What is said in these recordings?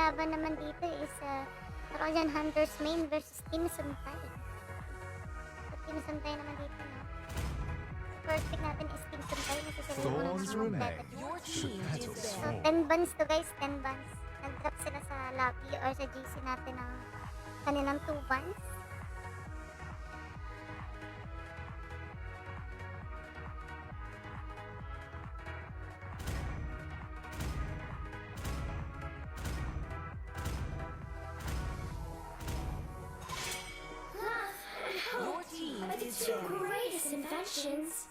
laban naman dito is Trojan Hunters main versus Team Suntay. So, Team Suntay naman dito, no? First pick natin is Team Suntay na sila yung unang Thorns remain. Your team is So, there. 10 bans to guys, 10 bans. Nag-drop sila sa Lucky or sa GC natin ng kanilang 2 bans. Your team is Two there. greatest inventions.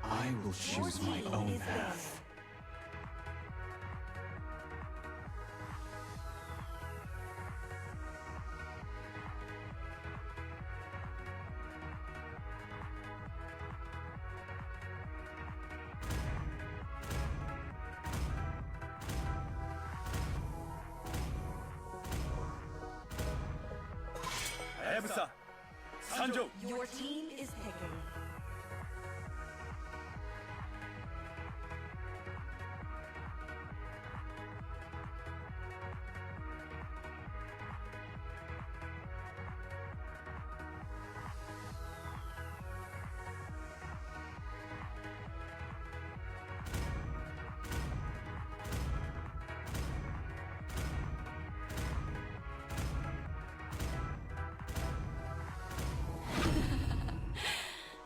I will choose my own path. Hayabusa, Sanjo. Your team is picking.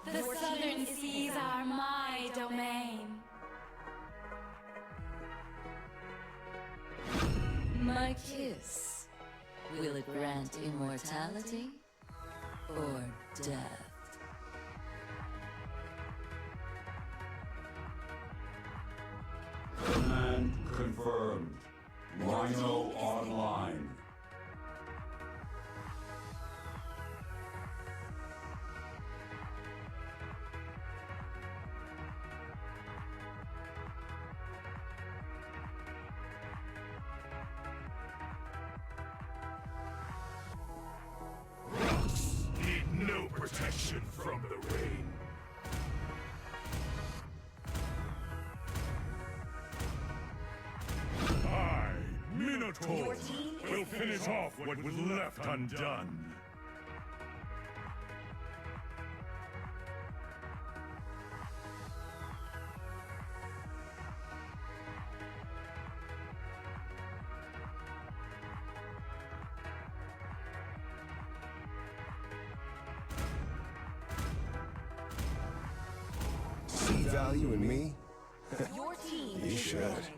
The southern seas are my domain. My kiss. Will it grant immortality or death? Command confirmed. Rhino online. Rocks need no protection from the rain. I, Minotaur, Your team is will finish off what was left undone. See value in me? Your team You is should. winning.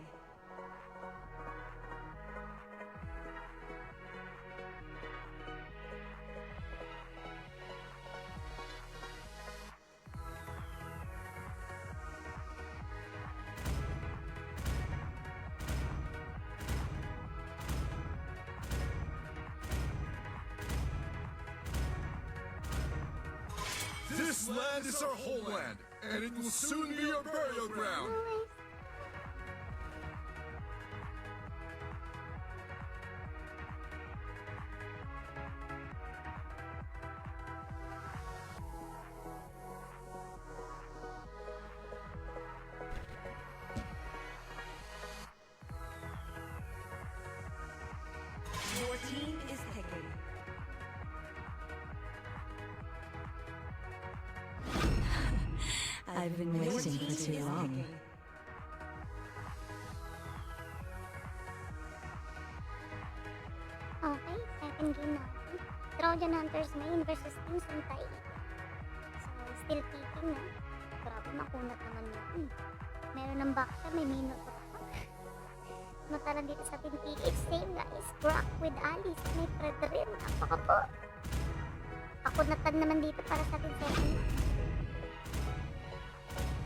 This land is our homeland, and it will soon be our burial ground. Your team is picking. I've been Your waiting team for too is long. picking. Okay, second game natin. Trojan Hunters main versus Team Suntay. So, still picking, no? Grabe, makunat naman yan. Meron ng backstab, may Minotaur pa. Matalan dito sa Team PH. Same guys, Brock with Alice. May Fred rin. Napaka po. Pakunatan naman dito para sa Team Second.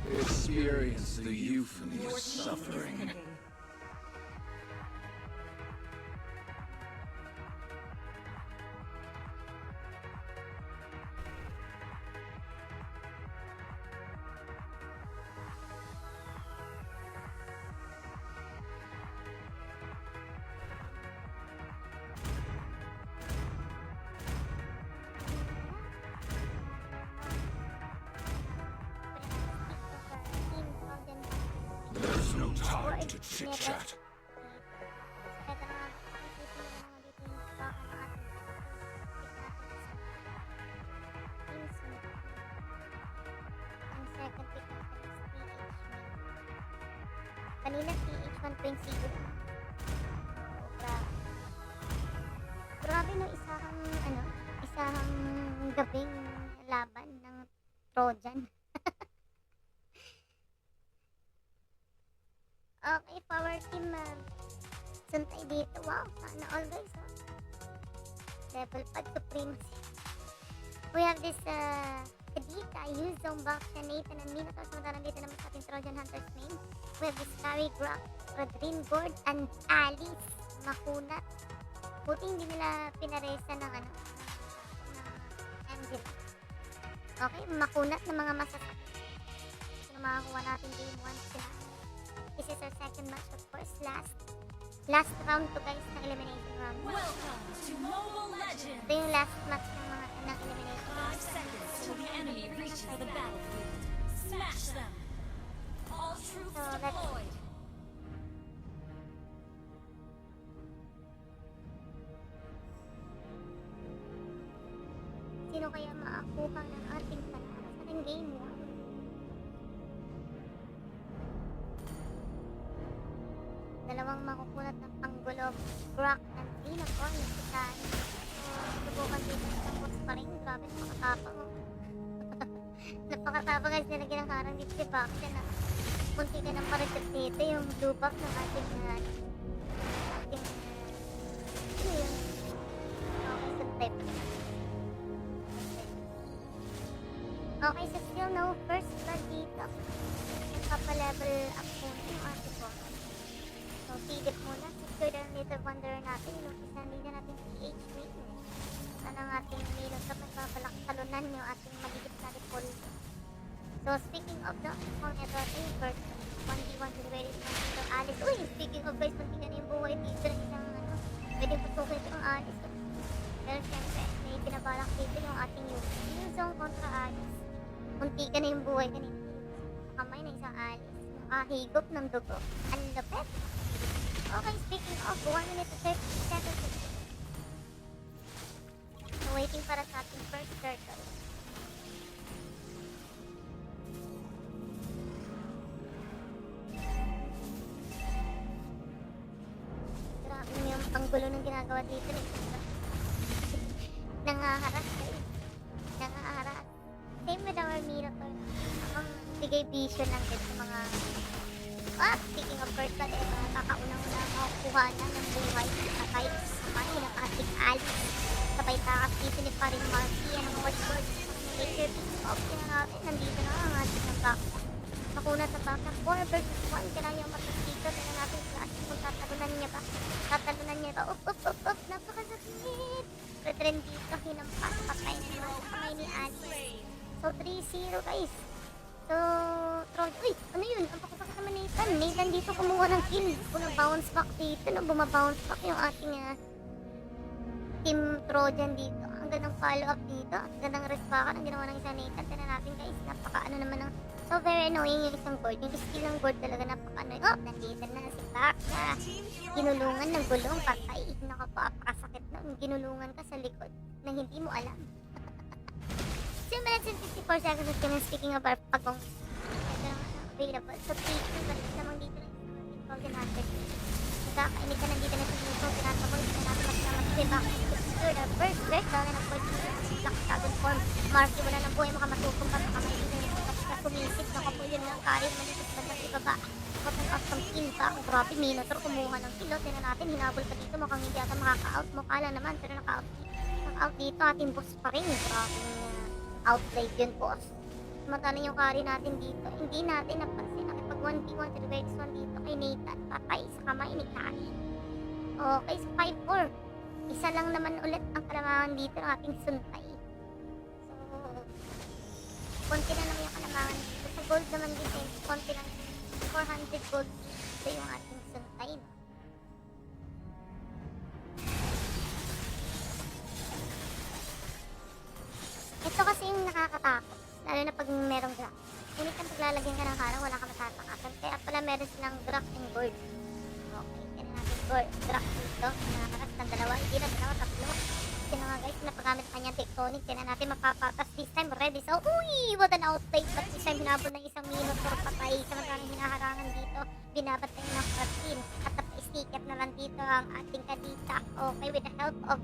Experience the euphony Your of team is suffering. picking. time to chit-chat. Ito na nga, isipin mo na dito yung baka ng ating pick natin sa team Suntay. Ang second pick natin is PH May. Kanina PH 1.0 na. Grabe no, isang gabing laban ng Trojan. Okay, power team Suntay dito. Wow, sana all guys. Level 5 supremacy. We have this Kadita, Yuzong, Baksha, Nathan, and Minotaur. Samantalang dito naman sa ating Trojan Hunters main. We have this Carry, Grok, Rodrin, Gord, and Alice. Makunat. Buti hindi nila pinaresa ng ng Angela. Okay, makunat na mga masasakit. So, makakuha natin game 1 sila. This is our second match, of course. Last round to guys ng elimination round. Welcome to Mobile Legends! Ito yung last match ng elimination 5 round. seconds till the enemy reaches the battlefield. Smash them! All troops So, let's- deployed! Sino kaya makakuha ng ating panalo sa ating game 1? Dalawang makukunat ng panggulo, Brock and Minotaur na si Kani. Subukan dito sa boss pa rin. Grabe, napakatapang. Napakatapang guys, nilagyan ng harang dito si Baksha na munti ka ng paragat dito yung blue buff ng ating ano yun? Okay, Suntay pa rin. Okay, so still no first blood dito. Nagpapa-level up muna yung ating boss. So, feed it muna. Secure the little wanderer natin. Inupisan din na natin PH May. Sana ang ating Minotaur magbabalak talunan yung ating magigit na recall. So, speaking of the kung ito yung first 1v1 to the very Minotaur Alice. Uy! Speaking of guys, munti na yung buhay dito ng isang pwedeng patukin ito ang Alice. Pero syempre, may binabalak dito yung ating Yuzong kontra Alice. Munti ka na yung buhay kanina. Sa kamay na isang Alice. Nakahigop ng dugo. Ang lapet. Okay, speaking of, 1 minute to 30 seconds. So, waiting para sa ating first turtle. Grabe yung panggulo ng ginagawa dito. Nangaharas guys. Nangaharas. Same with our Minotaur. Ang bigay vision lang din sa mga speaking of first blood, kakaunang-una makukuha na ng buhay sabay kamay ng ating Alice. Sabay takas dito ni paring Marky. Ang watchword nature piece of natin. Nandito na ang ating ng Baksha. Makuna sa Baksha 4 versus 1. Kailangan yung matas dito. Tignan natin class kung tatalunan niya ba. Tatalunan niya ba? Up! Napakasakit! Redren dito. Hinampas. Patay na naman sa kamay ni Alice. So 3-0 guys. So, Trojan. Uy! Ano yun? Ang pakasakit naman Nathan. Nathan dito kumuha ng kill. Kung bounce back dito. Bumabounce back yung ating team Trojan dito. Ang gandang follow up dito. Ang gandang respakan ang ginawa ng isang Nathan. Tignan natin guys. Napaka naman ng... So, very annoying yung isang board. Yung skill ng board talaga napaka-annoying. Oh! Nandito na si Baksha. Ginulungan ng gulong. Patay. Naku po. Apakasakit na. Ginulungan ka sa likod na hindi mo alam. 2 minutes and 54 seconds at kami speaking of our pagong ito naman available. So, please, balik namang dito na yung Trojan Hunters. Nagkakainit ka nandito na sa minuto. Pinatapos na natin magkamatay back to secure the first break. Dahil na po yung Black Dragon form. Marky, wala ng buhay makamatutong pa. Makamalitin yung na sumisip. Naku yun lang. Carry manitis ba na ibaba. Open up some kill back. Grabe, Minotaur kumuha ng kill. Tignan natin, hinabol pa dito. Mukhang hindi ata makaka-out. Mukha lang naman. Pero naka-out dito. Ating boss pa rin. Grabe outplayed yun, boss. Matala yung carry natin dito. Hindi natin napansin. Nakipag 1v1 to the very one dito kay Nathan. Patay sa kamay ni Kani. Okay, so 5-4. Isa lang naman ulit ang kalamangan dito ng ating Suntay. So, konti na lang yung kalamangan dito. Sa gold naman dito, konti lang. 400 gold dito yung ating Suntay. No? Ito kasi yung nakakatakot. Lalo na pag merong drop. Ngunit ang paglalagyan ka ng harang, wala ka matatakasan. Kaya pala meron silang Drak and Gourd. Okay, tinan natin Gourd. Drak dito. Nakakaras ng dalawa. Hindi na dalawa, tatlo. Tinan nga guys, napagamit ang kanyang Tectonic. Tinan natin mapapatas. This time ready. So, uy! What an outplay. But this time hinabol ng isang Minotaur patay. Samantalang hinaharangan dito. Binabatay ng Kratin. At napa-stick na lang dito ang ating Kadita. Okay, with the help of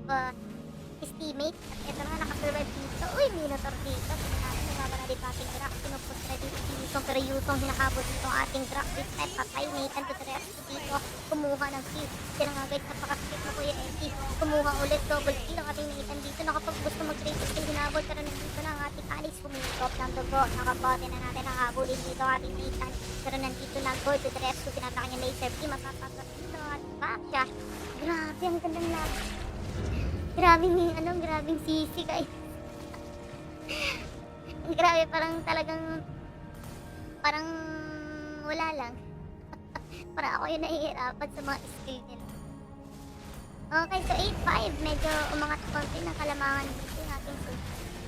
his teammate. At ito na, nakasurvive dito. Uy, Minotaur dito. Tinan natin, nababa dito ating Drak. Pinupus na dito si Yusong. Pero Yusong hinakabot dito ang ating Drak. This time patay. Nathan to the rescue dito. Kumuha ng kill. Tinan nga guys, napakasakit na Kuya Eki. Kumuha ulit. Double kill ang ating Nathan dito. Nakapag gusto mag-rated kill. Hinabot. Pero nandito na ang ating Alice. Kumikop ng dugo. Nakabote na natin ang habulin dito ang ating Nathan. Pero nandito na Gold to the rescue. Tinataka niya laser beam. Mapapasok dito. At back siya. Grabe, ang gandang laban. Grabing sisi guys. Grabe, parang wala lang. Parang ako yung nahihirapan sa mga skill nila. Okay, so 8-5. Medyo umangat konti ng kalamangan dito yung ating sul.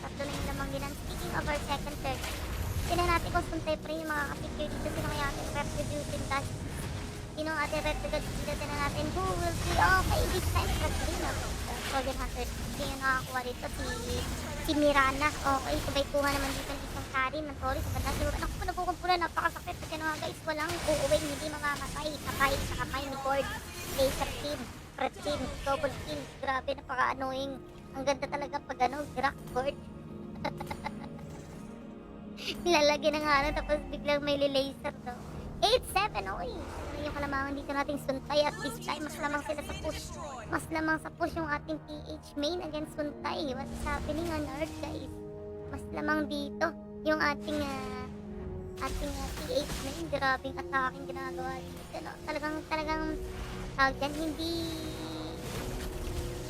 Tatlo na yung lamang din. Speaking of our second third, tinan natin kung suntay pa rin yung mga kapicture dito. Sino kaya ating retribution dash? Sino ang ating retribution dito? Tinan natin who will be okay this time. Katrina. Soldier Hunter. Hindi yung nakakuha dito si Mirana. Okay, sabay-kuha naman dito ng isang carry ng Tori sa bandang siguro. Ako po nagkukumpulan, napakasakit. Kasi nga guys, walang uuwi, hindi mamamatay. Sa kamay ni Gord. Laser team, red team, double kill. Grabe, napaka-annoying. Ang ganda talaga pag Drak Gord. Nilalagyan ng harang tapos biglang may laser daw. 8-7, oy. Ano yung kalamangan dito nating Suntay at this time mas lamang sila sa push. Mas lamang sa push yung ating PH main against Suntay. What's happening on Earth guys? Mas lamang dito yung ating PH main. Grabing attacking ginagawa dito. No? Talagang tawag dyan,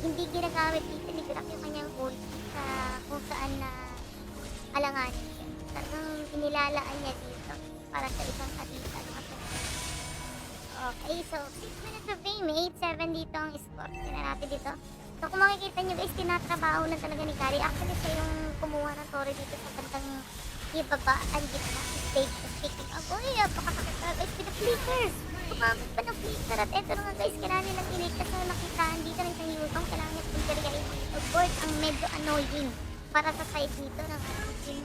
hindi ginagamit dito ni Drak yung kanyang ulti sa kung saan na alanganin siya. Talagang inilalaan niya dito para sa isang Kadita. Okay, so 6 minutes of game, 8-7 dito ang score. Tignan natin dito. So kung makikita nyo guys, tinatrabaho na talaga ni Kari. Actually siya yung kumuha ng Tori dito sa bandang ibaba, ang gitna stage. Speaking of, uy, napakasakit na guys, pinag-flicker. Kumamit pa ng flicker. At eto nga guys, kailangan nilang iligtas na nakitaan dito rin sa Yusong. Kailangan niya punteriyain dito. Board ang medyo annoying para sa side nito ng ating team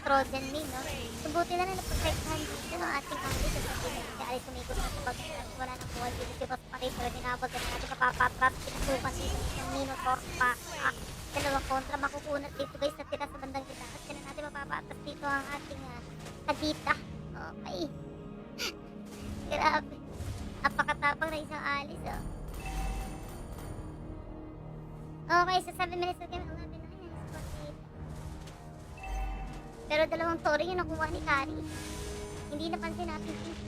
Trojan main, no? Subuti na napagkaitan dito ng ating Alice sa sabihin. Si Alice umikot na sa pag-start. Wala nang buwan dito si Boss Paris. Pero dinabot na natin kapapatrap. Pinasukan dito ng Minotaur pa. Dalawang kontra. Makukunat dito guys na tira sa bandang kita. At kaya natin mapapatas dito ang ating Kadita. Okay. Grabe. Napakatapang na isang Alice, oh. Okay, so 7 minutes of game. 11. Pero dalawang Tori yung nakuha ni Kari. Hindi napansin natin yung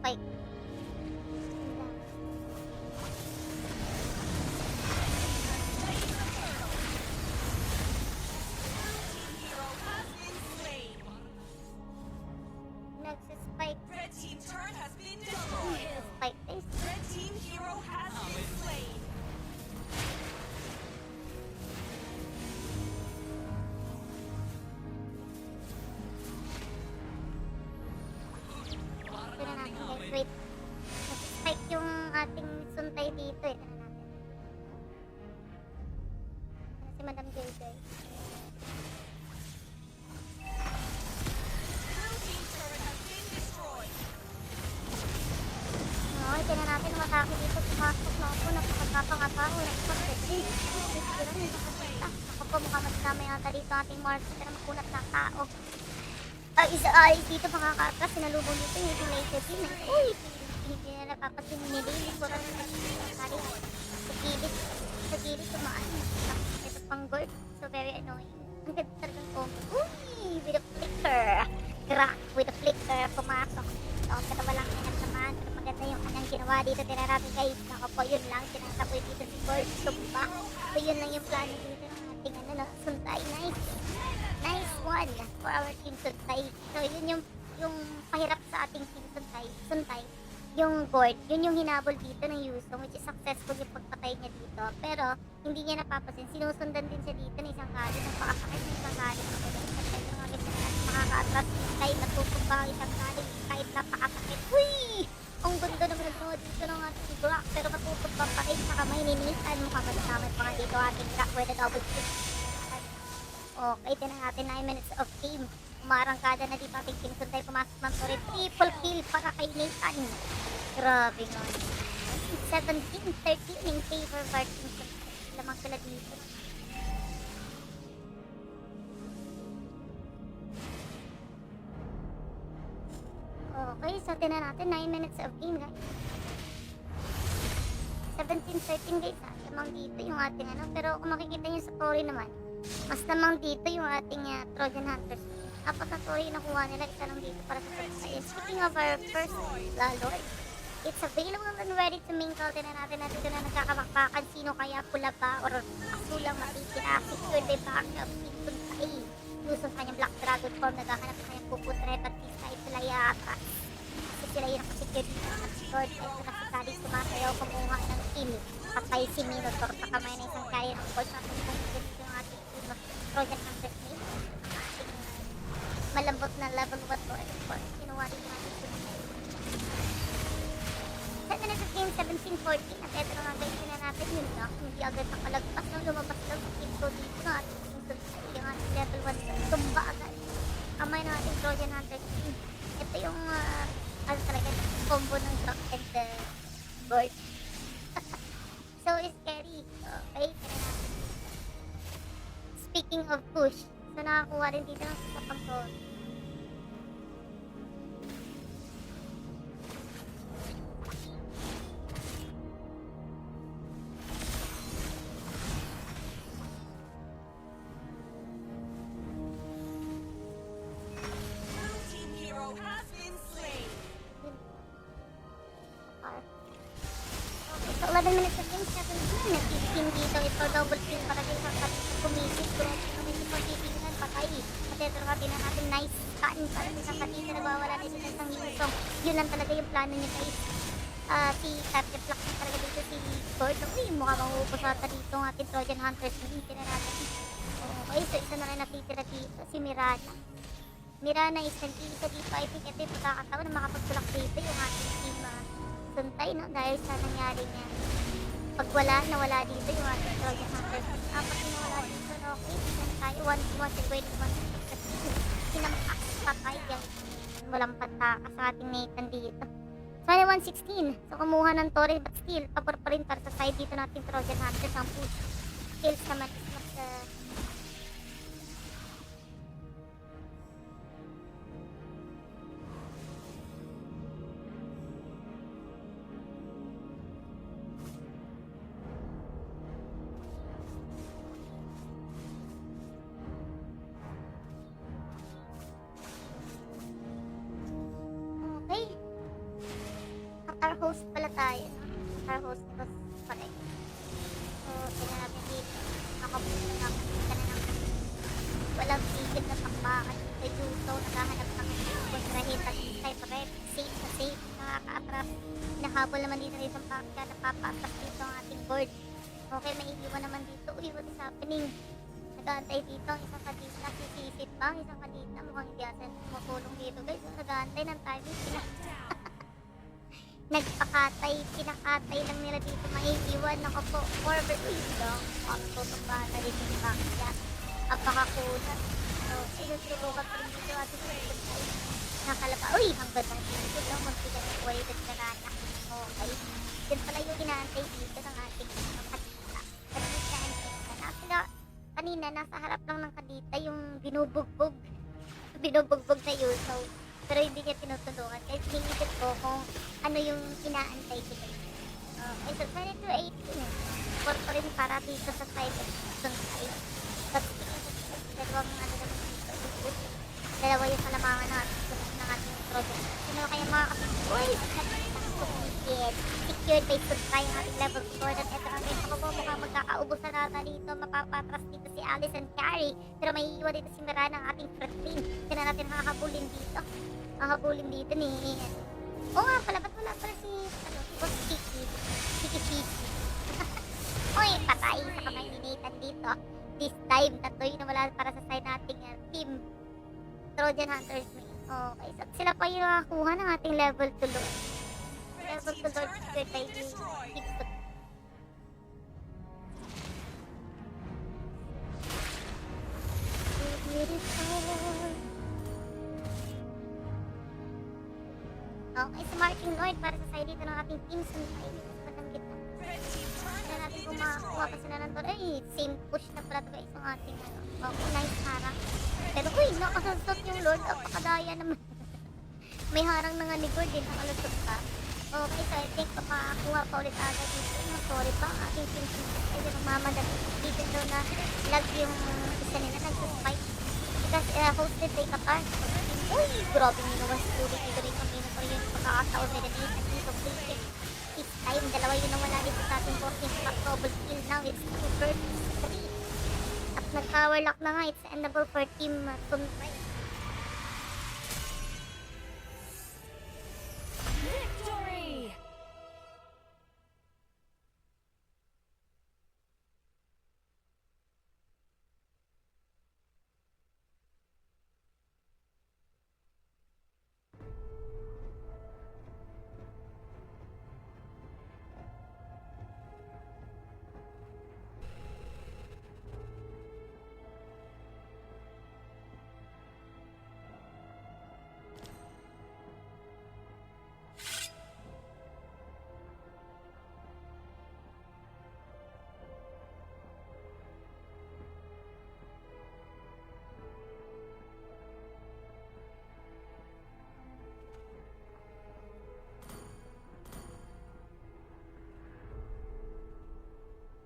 Spike. Nagsispike. Red team turret has been destroyed. Spike face. Red team hero has been slain. Tignan natin guys, wait. Nag-spike yung ating Suntay dito eh. Tignan natin. Ano si Madam JJ? Blue team turret has been destroyed. Okay, tignan natin ang atake dito. Pumasok na ako. Napakatapang-ataho. Napakatapang. Ako po, mukhang magkamay ata dito ating Mars. Pero makunat na tao. Isa ay dito makakatras. Sinalubong dito yung ating laser beam. Uy! Hindi na napapasin ni Lily. Pura na nagkakari. Sa gilid, tumaan. Ito pang gold. So very annoying. Ang ganda talagang combo. Uy! With a flicker. Crack with a flicker. Pumasok. So, pero walang naman. Pero maganda yung kanyang ginawa dito. Tinarabi guys. Naka po, yun lang. Tinatapoy dito si Gold. Tumba. So, yun lang yung plano dito ng ating Suntay. Nice. Nice one for our team Suntay. So, yun yung yung pahirap sa ating team Suntay, yung board, yun yung hinabol dito ng Yusong, which is successful yung pagpatay niya dito. Pero, hindi niya napapasin. Sinusundan din siya dito ng isang kali. Napakasakit ng isang kali. Makaka-atras kahit natutumba ang isang kali. Kahit napakasakit. Uy! Ang ganda naman ng mga dito ng ating Brock. Pero matutumba pa rin sa kamay ni Nathan. Mukhang madamay pa nga dito ating Brock with a double kick. Okay, tinan natin 9 minutes of game. Umarangkada na dito ating Team Suntay. Pumasok ng turret. Triple kill para kay Nathan. Grabe nga. 17-13 in favor of our Team Suntay. Lamang sila dito. Okay, so tinan natin 9 minutes of game, guys. 17-13 guys, lamang dito yung ating ano. Pero kung makikita nyo sa story naman, mas lamang dito yung ating Trojan Hunters. Apat na story yung nakuha nila, isa lang dito para sa Suntay. Speaking of our first Lord, it's available and ready to mingle. Tinan natin na dito na nagkakabakbakan. Sino kaya pula ba or aso lang matitira? Secured by backup. Suntay. Luso sa kanyang Black Dragon form. Naghahanap sa kanyang puputre. Batis kahit sila yata. Kasi sila yung nakasecure dito. Lord, ito na si Kali sumasayaw. Kumuha ng kill. Patay si Minotaur sa kamay na isang kaya ng coach. Natin kung dito yung ating team of Trojan Hunters mate. Malambot na level 1 to. And of course, kinuha rin natin Suntay. 7 minutes of game, 17-14. At eto na nga guys, na natin yun lang. Hindi agad nakalagpas nang lumabas lang sa team ko dito na ating team Suntay. Yung ating level 1 tumba agad. Kamay ng ating Trojan Hunters team. Ito yung ano talaga, combo ng drop and the board. So scary. Okay, tara natin. Speaking of push, so nakakuha rin dito ng sasapang ko. Blue team hero has been slain. Okay, so 11 minutes of game, 17. Nag-team dito. Ito double kill para kayo sa kumisit. Kung ito po titingnan, patay. At ito na natin nice stand para sa kanina. Nagwawala na dito sa Yusong. Yun lang talaga yung plano niya guys. Si Tapjeflux na talaga dito si Sword. Uy, mukha mahuupos ata dito ang ating Trojan Hunters. Hindi na natin. Okay, so isa na rin natitira dito. Si Mirana. Mirana is nag-iisa dito. I think ito yung pagkakataon na makapagtulak dito yung ating team Suntay, no? Dahil sa nangyari niya. Pag nawala dito yung ating Trojan Hunters. Apat yung nawala dito, no? Okay, isa na tayo. One sequence, one sequence. Sinampak patay yung walang pataka sa ating Nathan dito. So, 116. So, kumuha ng Torre, but still, pabor pa rin para sa side dito natin Trojan Hunters. Ang push kills naman is mas okay. Our host pala tayo, no? Our host was pala. So, tingnan natin dito. Nakapunta na kanina na ng walang tigil na pakbakan. Sa Yuso, naghahanap ng kontrahin at type red. Safe na safe. Nakaka-atras. Hinahabol naman dito ng isang pakka. Napapa-atras dito ang ating board. Okay, may iiwan naman dito. Uy, what is happening? Nag-aantay dito ang isang kadita. Sisisit pa ang isang kadita. Mukhang hindi asan makulong dito guys. Nag-aantay ng timing. Nagpakatay, pinakatay lang nila dito, maiiwan, nako po, forward, uy, lang, tutumbahan na dito yung bakya, apakakunat, so, sinusubukan pa rin dito ating Suntay, nakalaba, uy, hanggang na dito, lang, magbigan ng weighted na nanak, okay, yun pala yung inaantay dito ng ating kadita, kanina, nasa harap lang ng kadita, yung binubugbog na Yuso. Pero hindi niya tinutulungan. Kaya siniisip ko kung ano yung inaantay ko dito. Okay, so 22-18. For pa rin para dito sa side of Suntay. But dalawang ano naman dito. Dalawa yung kalamangan ng ating project. Sino kaya mga kapatid? Uy! Secured by Suntay ang ating level 4. At eto nga guys, ako po mukhang magkakaubusan na dito. Mapapatras dito si Alice and Carrie. Pero may iiwan dito si Mirana ang ating first lane. Kaya natin makakabulin dito. Hahabulin dito ni... Oo nga pala, ba't wala pala si... Ano, si Boss Chiki? Chiki. Uy, patay sa kamay ni Nathan dito. This time, tatoy na wala para sa side nating team. Trojan Hunters main. Okay, so sila pa yung nakakuha ng ating level 2 Lord. Level 2 Lord Squid ay Hipsot. Okay, so Marching Lord para sa side dito ng ating team. Suntay dito sa batang gitna. Red team turret Kaya has natin been kumakuha pa destroyed. sila ng Lord. Ay, same push na pala ito guys yung ating ano. Okay, nice harang. Pero uy, nakasusot yung Lord. Napakadaya naman. May harang na nga ni Gord din. Nakalusot pa. Okay, so I think makakuha pa ulit agad dito. Sorry pa, ang ating team kasi nagmamadali. Dito daw na lag yung isa nila nagsuspike. Because hosted by Qatar. Uy, grabe minuwas tuloy dito rin kami na rin yung pagkakataon nila dito. Bullshit. This time, dalawa yun nawala dito sa ating 14 pack double kill now. It's 2 versus 3. At nag-power lock na nga. It's endable for team Suntay. Victory!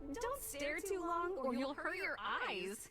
Don't stare too long or you'll hurt your eyes.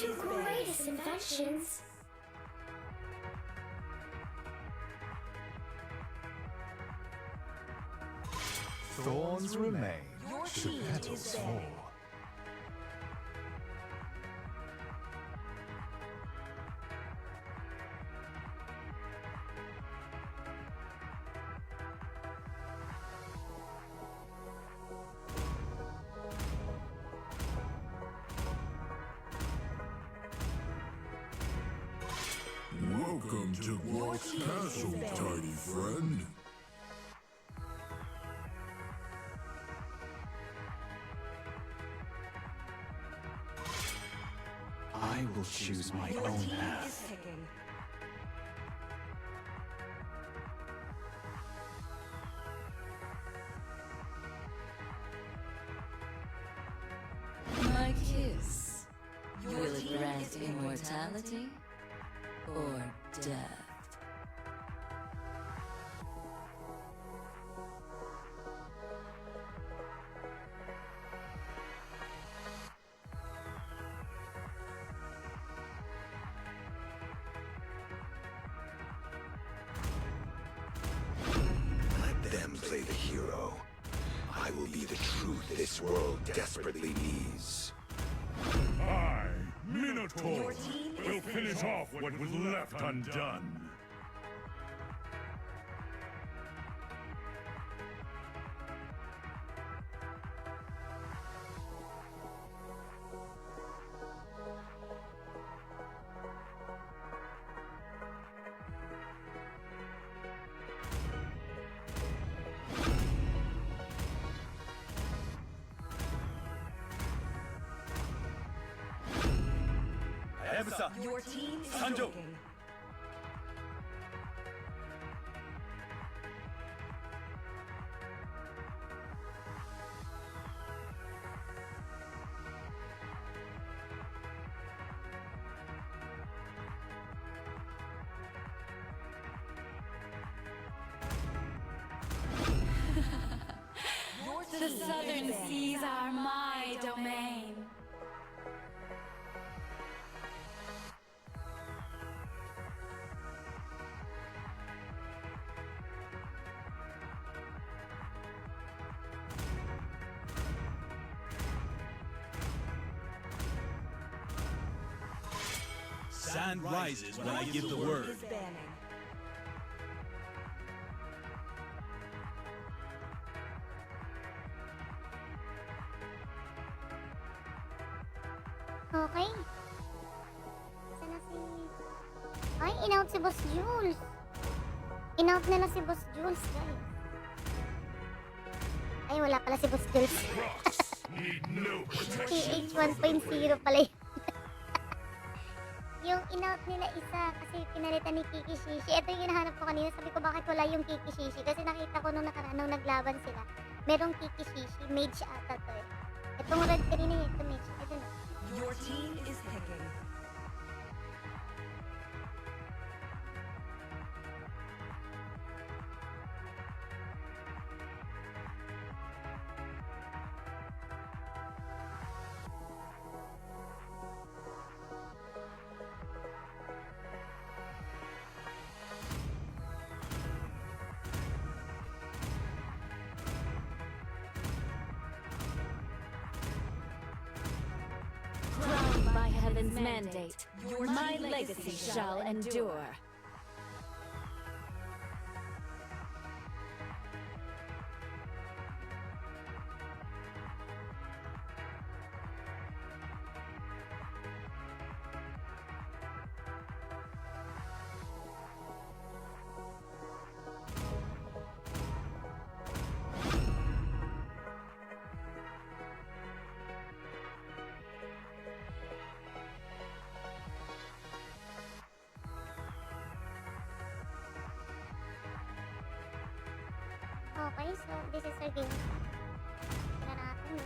two greatest inventions. Thorns remain, Your should team petals is fall. banning. Welcome to Quark's Castle, tiny friend. I will choose my Your own team path. is picking. My kiss. Your Will it team grant is picking. immortality or death? Let them play the hero. I will be the truth this world desperately needs. I, Minotaur, Your team is will finish off what was left undone. Your team is picking. The southern seas are my domain. Sand rises when I give the Your team word. is banning. Okay. Sana si... Ay, in-out si Boss Jules. In-out nila si Boss Jules, guys. Ay, wala pala si Boss Jules. Rocks need no protection. PH 1.0 pala yun. Yung in-out nila isa kasi pinalitan ni Kiki Shishi. Ito yung hinahanap ko kanina. Sabi ko bakit wala yung Kiki Shishi. Kasi nakita ko nung nakaraan nung naglaban sila. Merong Kiki Shishi. Mage ata to eh. Itong red kanina eh. Ito mage. Ito na. Your team is picking. Crowned by heaven's mandate, Your my team legacy shall endure. Okay, so this is our game. Tignan natin, no?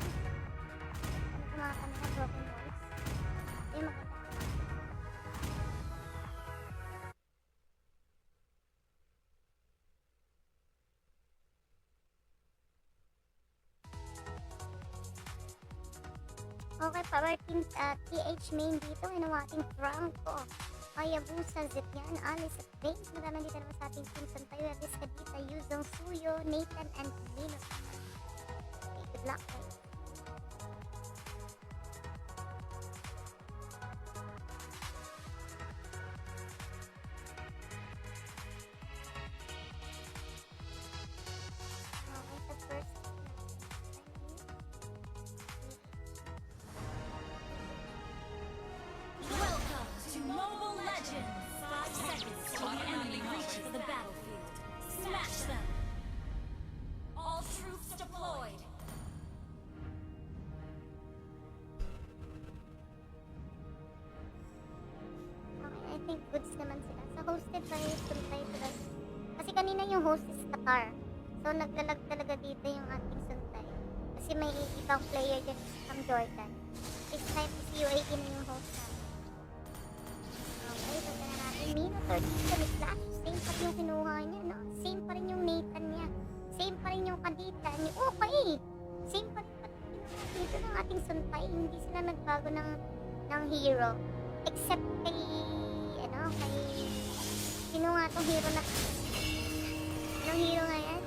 Ano kumakanta na broken walls? Hindi makita. Okay, power team TH main dito. Ano ang ating Franco, Hayabusa, Zetyan, Alice at Base. Madami dito naman sa ating team Santayo, Eris, Kadita, Yuzong, Suyo, Nathan, and Lino. Okay, good luck guys. Okay, the first Welcome to Mobile Legends! 5 seconds till the enemy reaches the battlefield. Smash them! All troops deployed! Okay, I think goods naman sila. Sa hosted tayo, suntay sila. Kasi kanina yung host is Qatar. So, naglalag talaga dito yung ating suntay. Kasi may ibang player dyan from Jordan. This time is UAE na yung host natin. Okay, so na natin. Minotaur dito ni Flash. Same pa rin yung kinuha niya, no? Same pa rin yung Nathan niya. Same pa rin yung Kadita niya. Okay! Same pa rin dito ng ating suntay. Hindi sila nagbago ng hero. Except kay, kay, sino nga tong hero na, anong hero nga yan?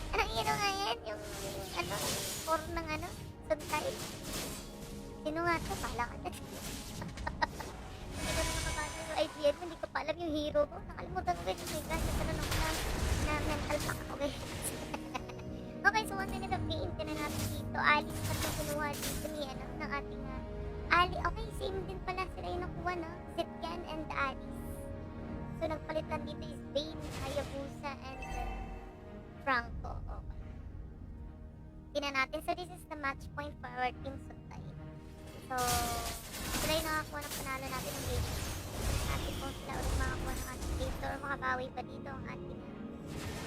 Anong hero nga yan? Yung core ng suntay. Sino nga to? Pala ka dyan. Hindi ko na makakala yung idea mo, hindi ko pa alam yung hero ko. Nakalimutan ko guys, oh my gosh, nagkaroon ako na mental block ako guys. Okay, so one minute of game, tinan natin dito. Alice pa rin kinuha dito ni, ng ating, Ali. Okay, same din pala sila yung nakuha, no? Zetyan and Alice. So, nagpalitan dito is Bane, Hayabusa, and Franco. Okay. Tinan natin. So, this is the match point for our team Suntay. So, sila yung nakakuha ng panalo natin ng game. Natin kung sila ulit makakuha ng ating game. Or makabawi pa dito ang ating,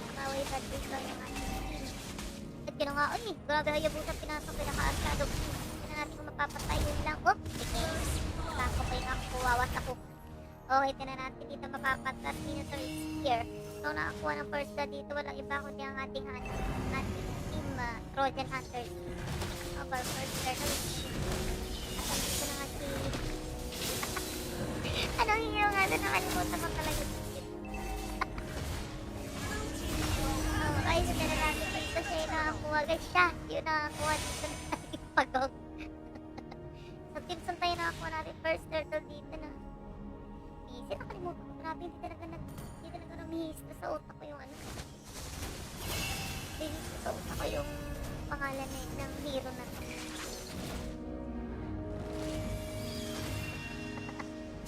makabawi pa dito yung ating team. At yun nga, uy, grabe Hayabusa, pinasok pinaka-arsado. Tinan natin kung mapapatay yun lang. Oop, sige. Franco pa yung nakakuwawas ako. Okay, tinan natin dito mapapatas. Minotaur is here. So, nakakuha ng first blood dito. Walang iba kundi ang ating team Trojan Hunters. Our first turtle. At dito na nga si... Anong hero nga na nakalimutan ko talaga. Okay, so tinan natin dito siya yung nakakuha. Guys, siya yung nakakuha dito na ating pagong. So, team Suntay nakakuha natin first turtle dito na. Easy, nakalimutan ko. Grabe, hindi talaga namihista sa utak ko yung namihista sa utak ko yung pangalan ng hero na to.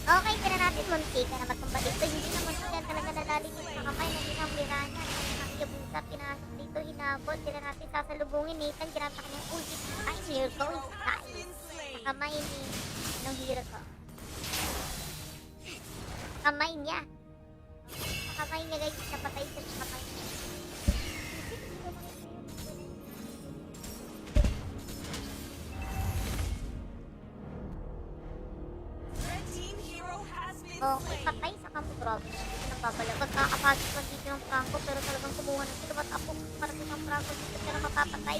Okay, tira natin Muntika na matumba dito. Hindi na Muntika talaga nalalim yung mga kamay na hinamliranya. Hayabusa, pinasok dito, hinabot. Tira natin sasalubungin. Nathan, ginamit sa kanyang ulti. Ay, here goes guys. Sa kamay ng hero ko. Kamay niya. Sa kamay niya guys, napatay siya sa kamay niya. Red team hero has been Okay, patay sa kampo. Grabe, hindi nang babala. Magkakapasok lang dito ng Franco, pero talagang kumuha ng silubat ako. Parating ang Franco dito, pero mapapatay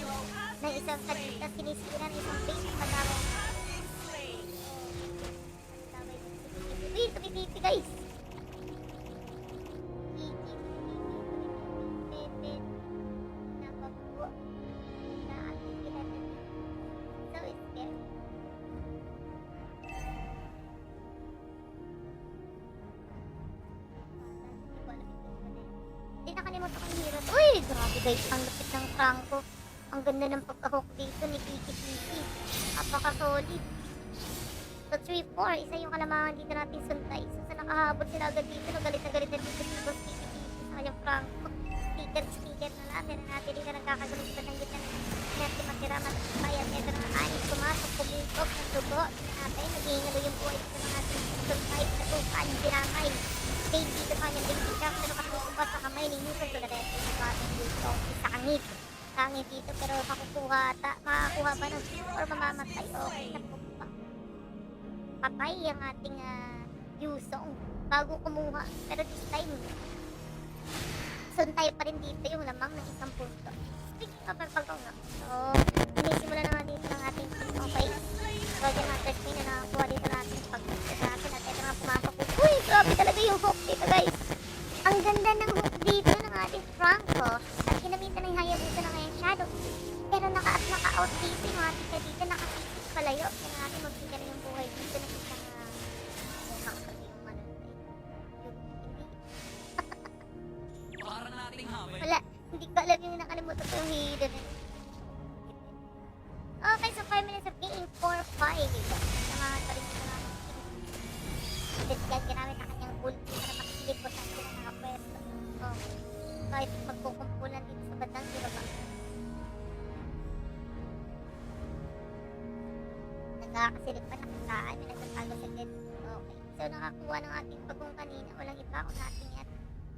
ng isang Kadita. Sinisira ng isang base at madami. Wait, tumititi guys. So it's there. Hindi nakalimutan ko yung hero. Uy, grabe guys, ang lapit ng Franco. Ang ganda ng pagka-hook dito ni Kiki. Napaka-solid. So 3-4, isa yung kalamangan dito natin Suntay. So sa nakahabot sila agad dito, galit na dito si Boss Kiki sa kanyang Franco. Sticker na natin dito nagkakagulit sa ng gitna natin matira matbayan. Ito na anis pumasok, pumutok ng dugo natin. Naghihingalo yung buhay dito ng ating Suntay sa tukaan, dinamay. Dave dito kanyang basic craft, pero katutuba sa kamay ni Newton to the rest ng ating dito. Isa kangit dito, pero makakuha ba ng or mamamatay? Okay na po. Patay ang ating Yuzong bago kumuha. Pero this time, Suntay pa rin dito yung lamang ng isang punto. Speaking of pagpagaw nga. So, out dito yung ating kadita nakasisip palayo. Kaya natin magsiga na yung buhay dito na isang yung ano yung hindi. Para nating hamay. Wala, hindi ko alam yung nakalimutan ko yung hidden eh. Okay, so 5 minutes of game 4-5. Samahan pa rin ito namin. Dagdag ginamit ang kanyang ulti para makikilip ko saan sila nakapwesto. Okay. Kahit magkukumpulan dito sa bandang ibaba. Nagkakasilip pa nakitaan. May nagtatago sa gate. Okay. So nakakuha ng ating pagong kanina. Walang iba kung ating yan.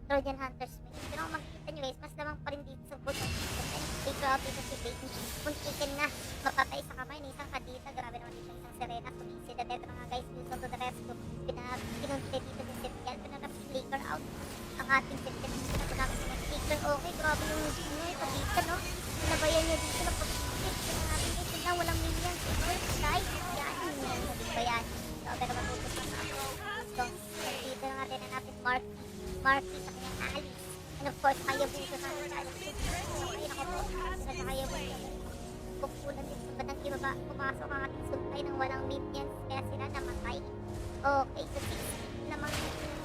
Trojan Hunter's Wing. Pero kung makikita nyo guys, mas lamang pa rin dito sa button. Take out dito si Peyton. Puntikin na. Mapatay sa kamay ni isang kadita. Grabe naman dito isang Serena. Tumisi na dito mga guys. Wilson to the rescue. Pinunti dito si Sipyal. Pinaka-flicker out ang ating Sipyal. Pinaka-pinaka sa flicker. Okay, grabe yung kadita, no? Pinabayan niya dito na pag-flick. Pinaka-natin dito na walang minions. First life. Yan. Bayan. So, pero matutos na ako. So, dito na natin na natin Marky sa kanyang Alice. And of course, Hayabusa sa kanyang Alice. Okay, nakabusa sa Hayabusa. Pupulan din sa bandang ibaba. Pumasok ang ating sumpay ng walang minions. Kaya sila namatay. Okay, so 6 namang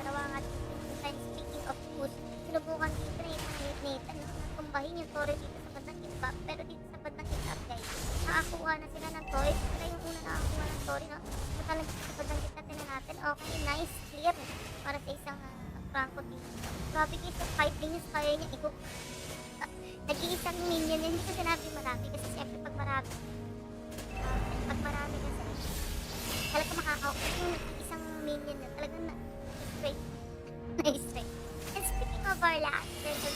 dalawa ang ating sumpay. Speaking of food, sinubukan dito na isang Nathan na tumbahin yung Torre dito sa bandang ibaba. Pero dito sa bandang ibaba, guys, nakakuha na sila ng Torre. Sila yung una nakakuha ng Torre, no? Matalang dito sa bandang ibaba natin. Okay, nice, clear. Para sa isang Franco dito. Grabe guys, sa 5 minutes kaya niya i-hook. Nag-iisang minion yan. Hindi ko sinabi marami kasi siyempre pag marami kasi talaga makaka-hook. Yung isang minion na talagang straight. Straight. And speaking of our last version,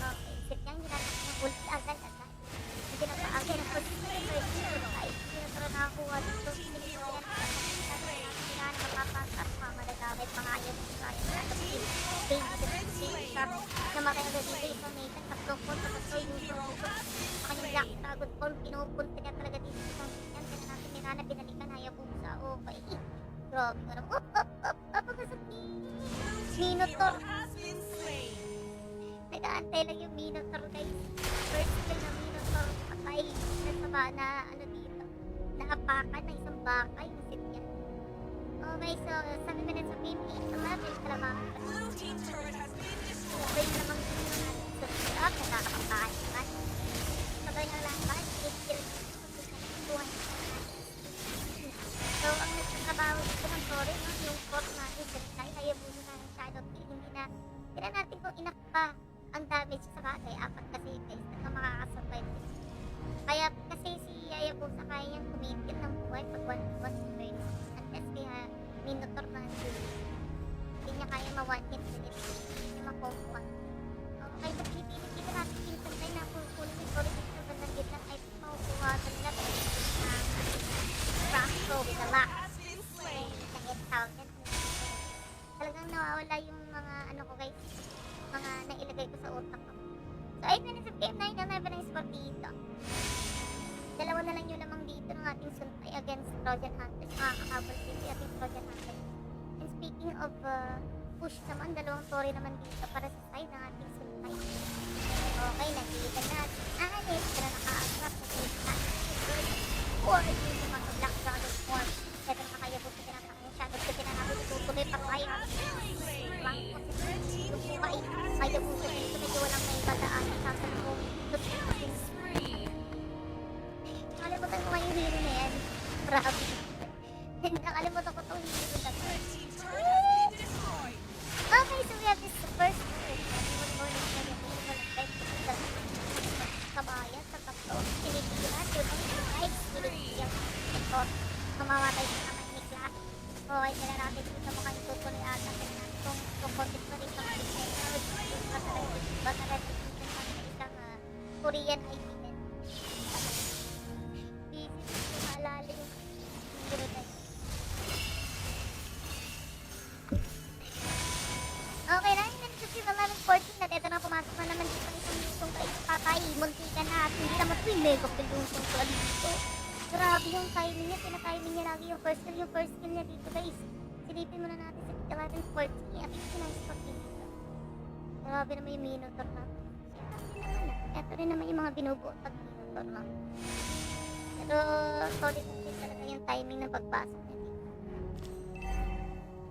okay, isip niyang ginatak ng ulti agad-agad. Hindi na pa-agad ng first ay hindi na pero nakakuha dito. Hindi ko yan na mapapasas madagawit mga ayaw sa kaya na baby na makaiagad dito isang Nathan tatlong phone tatlong yung kanyang Black Dragon form pinupunta niya talaga dito isang yan kaya natin nirana binalikan Hayabusa okay grabe ka up pagkasap Minotaur nag-aantay lang yung Minotaur guys first kill na Minotaur patay na ano dito naapakan na isang baka yung sit yan. Okay, so 7 minutes of game 8-11 kalamang. Blue team's turret has been destroyed. So yun namang up, nakakapakaan naman. Sabay na lang ba? 8 kills. So ang nagtatrabaho dito ng Torre, no? Yung port natin sa Sky, Hayabusa na ng Shadow Kill, hindi na natin kung enough pa ang damage sa bagay. 4 kasi guys, na makakasurvive. Kaya kasi si Hayabusa kaya niyang kumitil ng buhay pag 1 turns. Unless kaya Minotaur na hindi niya kaya ma-one hit minute. Hindi niya ma-combat. Okay, so pinipilit dito natin yung pantay na kukunin yung Torre dito sa bandang gitna ay makukuha nila pero Franco with a lock. Okay, na 8,000. Talagang nawawala yung mga ano ko guys, mga nailagay ko sa utak ko. So 8 minutes of game 9 na ang score dito. Dalawa na lang yung lamang dito ng ating suntay against Trojan Hunters. Makakakabal din yung ating Trojan Hunters. And speaking of push naman, dalawang Torre naman dito para sa side ng ating suntay. Okay, nakikita natin. Alice, pero naka-attract sa side natin. Or dito mga Black Dragon form. Pero nakakayabot sa tinatang yung shadow. Kasi na natin tutuloy pa kaya. Bangko si yung buhay. Mayabot sa dito. Medyo walang may bataan. Sasalubong. Nakalimutan ko nga yung hero na yan. Grabe. Nakalimutan ko itong hero na to. Okay, so we have this first turn. Kabayan sa tatlo. Pinipilan. Yun ang right. Pinipilan. Ito. Mamamatay sa naman ni Class. Okay, sila natin dito mukhang tutuloy ata. Kung kontis pa rin ang isang Korean IP din. Maalala yung hero na yun. Okay, 9 minutes of 11-14 at ito na pumasok na naman dito isang lusong kayo patay. Muntikan na at hindi naman ito yung mega pilusong ko dito. Grabe yung timing niya, pinatiming niya lagi yung first kill niya dito guys. Silipin muna natin sa 11-14 at ito na spot dito. Grabe naman yung Minotaur na. Ito rin naman yung mga binubuo pag Minotaur na. Pero solid din talaga yung timing ng pagpasok niya dito.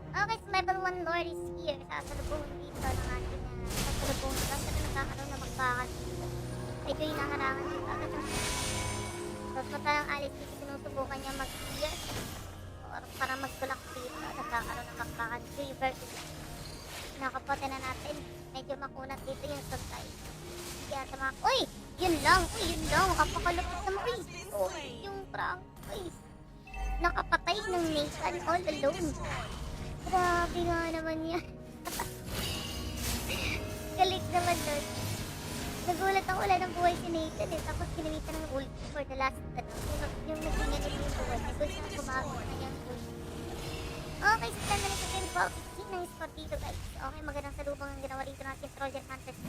Okay, so level 1 Lord is here. Sasalubungin dito ng ating sasalubungin lang. Kasi nagkakaroon na magbakas dito. Medyo hinaharangan dito agad ang so, matalang alis dito sinusubukan niya mag-clear or para magtulak dito. Nagkakaroon ng magbakas. Reverse. Nakapote na natin. Medyo makunat dito yung suntay. Kaya sa mga... Uy! Yun lang! Uy! Yun lang! Kapakalupit naman! Uy! Oh, yung prank! Uy! Nakapatay ng Nathan all alone. Grabe nga naman yan. Galit naman doon. Nagulat ako, wala ng buhay si Nathan eh. Tapos kinamitan ng ulti for the last, yung naging niya yung buhay. Nagul siya gumamit na yung ulti. Okay, so 10 minutes again, 12-15 ng score dito guys. Okay, magandang salubong ang ginawa rito natin Trojan Hunters.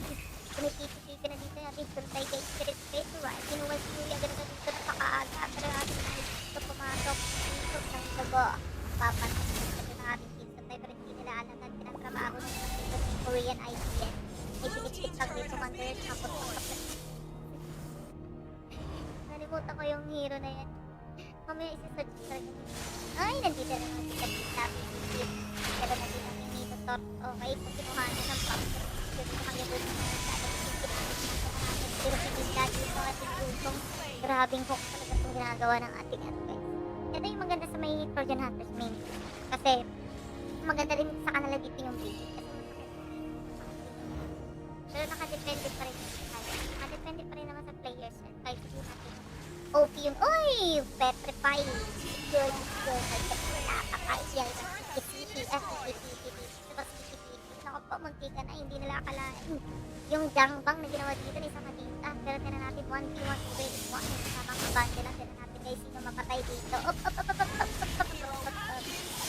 Tumititi-titi na dito natin suntay guys. Spirit Space, right? Kinuwal si Yulia, ganun dito napakaaga. Pero natin na dito pumasok. Dito ng dugo. Papatak dito na natin dito. Suntay pa rin hindi nila alagan. Pinatrabaho na dito ng Korean IPN. May siniktik lang dito Wanderers. Nalimutan ko yung hero na yan. Mamaya isa-search talaga. Ay, nandito na naman si Kapita. Pero nandito ang Nito Tort. Okay, kung kinuha niya ng pumper. Dito na kami doon. Pero pinila dito ang ating usong. Grabing hook talaga itong ginagawa ng ating ano guys. Ito yung maganda sa may Trojan Hunters main. Kasi maganda rin sa kanila dito yung basic. Pero nakadepende pa rin. Nakadepende pa rin naman sa players. Kahit hindi natin OP yung, uy! Petrify! Good, good. Napaka-iyal. Kikiki. Naku po, munti ka na. Hindi nila akalain. Yung gangbang na ginawa dito ni sa Madita. Pero tira natin 1v1 with 1. Kasama ang bande lang. Tira natin guys sino mapatay dito. Up.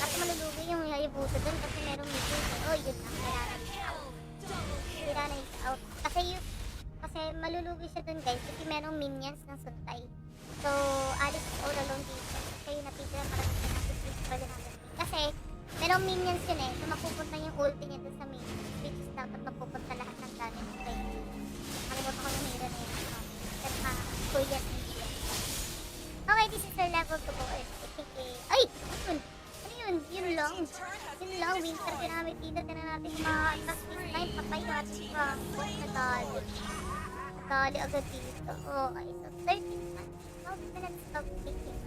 Kasi malulugi yung Hayabusa dun. Kasi merong meeting. Oh, yun lang. Tira na is out. Kasi malulugi siya dun guys. Kasi merong minions ng suntay. So, alis all alone dito. Kaya napitira para sa natin kasi merong minions yun eh. So, mapupunta yung ulti niya dun sa minions. Which is dapat mapupunta lahat ng damage kay nakalimutan ko yung hero na yun. Kasi kuya media. Okay, this is our level 2 boys. Ay! Yun! Ano yun? Yun lang. Yun lang. Winter ginamit dito. Tinan natin mga last week 9. Patay natin pa. Nadali. Nadali agad dito. Okay, so 13 months. 12 minutes of taking.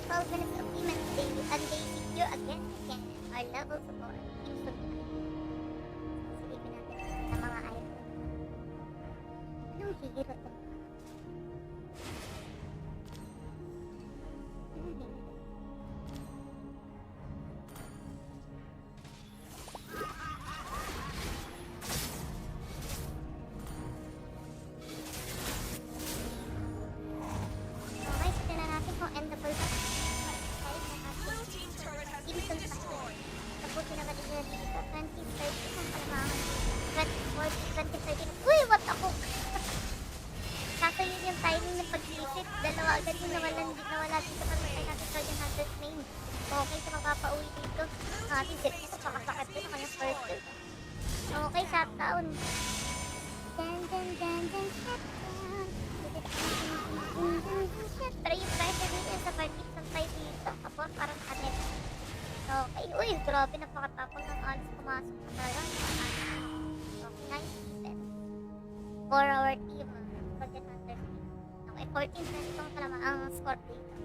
12 minutes of payment daily and they secure again our level support. Silipin natin ng mga item. Anong hero to? Uy, what ako? Kaso yun yung timing ng pag-visit. Dalawa agad yung nawala dito pagkakay natin Trojan Hunters main. Okay, so mapapauwi dito. Ating set ito, pakasakit din ang kanyang first. Okay, shutdown. Shutdown. Pero yung pressure dito sa party santay dito. Kapor parang anet. Okay, uy, grabe, napakatapang ng alis pumasok na talaga. Okay, nice. For our team, Trojan Hunters. Okay, 14 itong lamang ang score dito.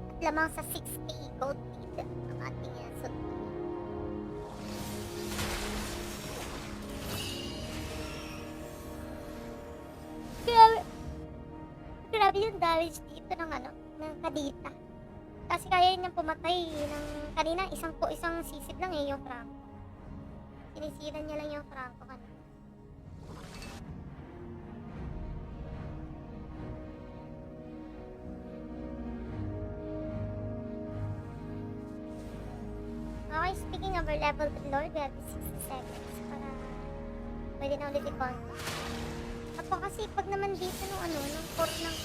At lamang sa 6k gold lead ang ating sunod. Grabe yung damage dito ng Kadita. Kasi kaya niyang pumatay ng kanina, isang sisig lang yung Franco. Sinisiran niya lang yung Franco kanina. Okay, speaking of our level 3 lord, we have 60 seconds para pwede na ulit i-contact. Napakasipag naman dito nung core ng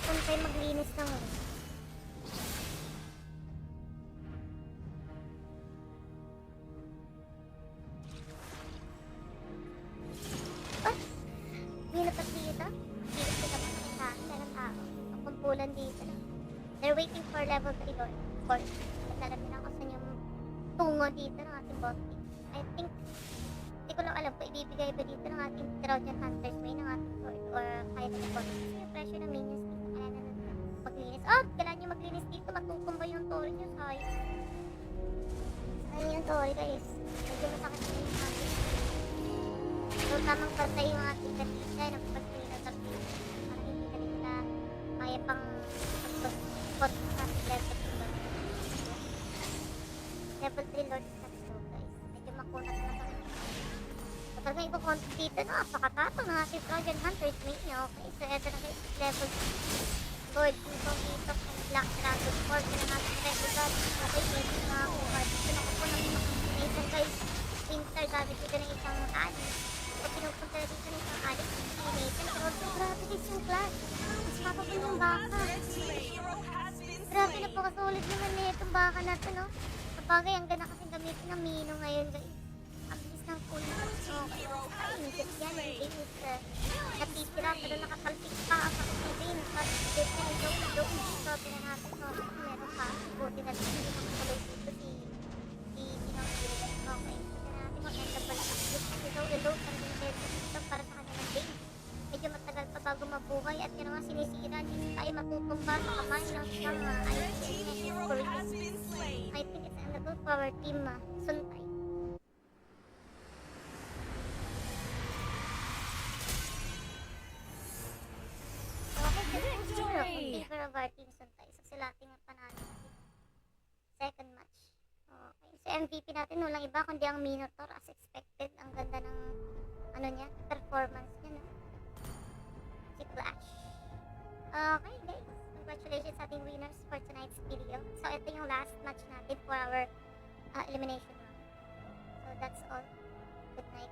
kung tayo maglinis ng Binapat dito. dito. Pilit ko tapos sa akin, meron tao. Ang kumpulan dito lang. They're waiting for level 3 Lord. Of course, alam nila kung saan yung tungo dito ng ating bot team. I think, hindi ko lang alam kung ibibigay ba dito ng ating Trojan Hunters may ng ating Lord or kaya na bot team. Kasi yung pressure ng minions dito, kaya na maglinis. Oh, kailangan nyo maglinis dito, matutumba yung tori nyo, sayang. Sayang yung tori guys. Medyo masakit na yung ating. So, tamang pantay yung ating katisa ng pagpili ng tarpil. Para hindi na nila kaya pang pag-spot sa level 3 Lord. Level 3 Lord sa show guys. Medyo makunat na kami. So, talaga ikukontent dito, no? Apakatapang ng ating Trojan Hunters mania. Okay, so eto na guys, level 3 Lord. Dito dito ang Black Dragon Force na natin regular. Okay, medyo nakakuha. Dito na ako ng Nathan guys. Winter gamit dito ng isang ali. So, pinupunta na dito ng isang ali. Si Nathan. Pero also, grabe guys yung class. Mas mapapal yung baka. Grabe na po kasolid naman na itong baka na ito, no? Sabagay, ang ganda kasi gamitin ng Mino ngayon, guys. Ang bilis ng cool na okay. Ay, inisip yan. Yung game is natitira. Pero nakapalpik pa ang kakasibin. Tapos, dito na ito. So, pinanatin ko. Meron pa. Buti na dito. Hindi makakaloy dito si Sinong. Okay. Pinanatin ko. End up pala. Ito. Ang ginagawa dito para sa kanilang game. Medyo matagal pa bago mabuhay at yun nga sinisira. Hindi tayo matutumba sa kamay ng siyang I think it's endable for our team, Suntay. Okay, in favor of our team, Suntay. So, sila ating panalo natin. Second match. Okay, so MVP natin walang iba kundi ang Minotaur as expected. Ang ganda ng ano niya, performance niya, no? Si Flash. Okay, guys. Congratulations sa ating winners for tonight's video. So, ito yung last match natin for our elimination round. So, that's all. Good night.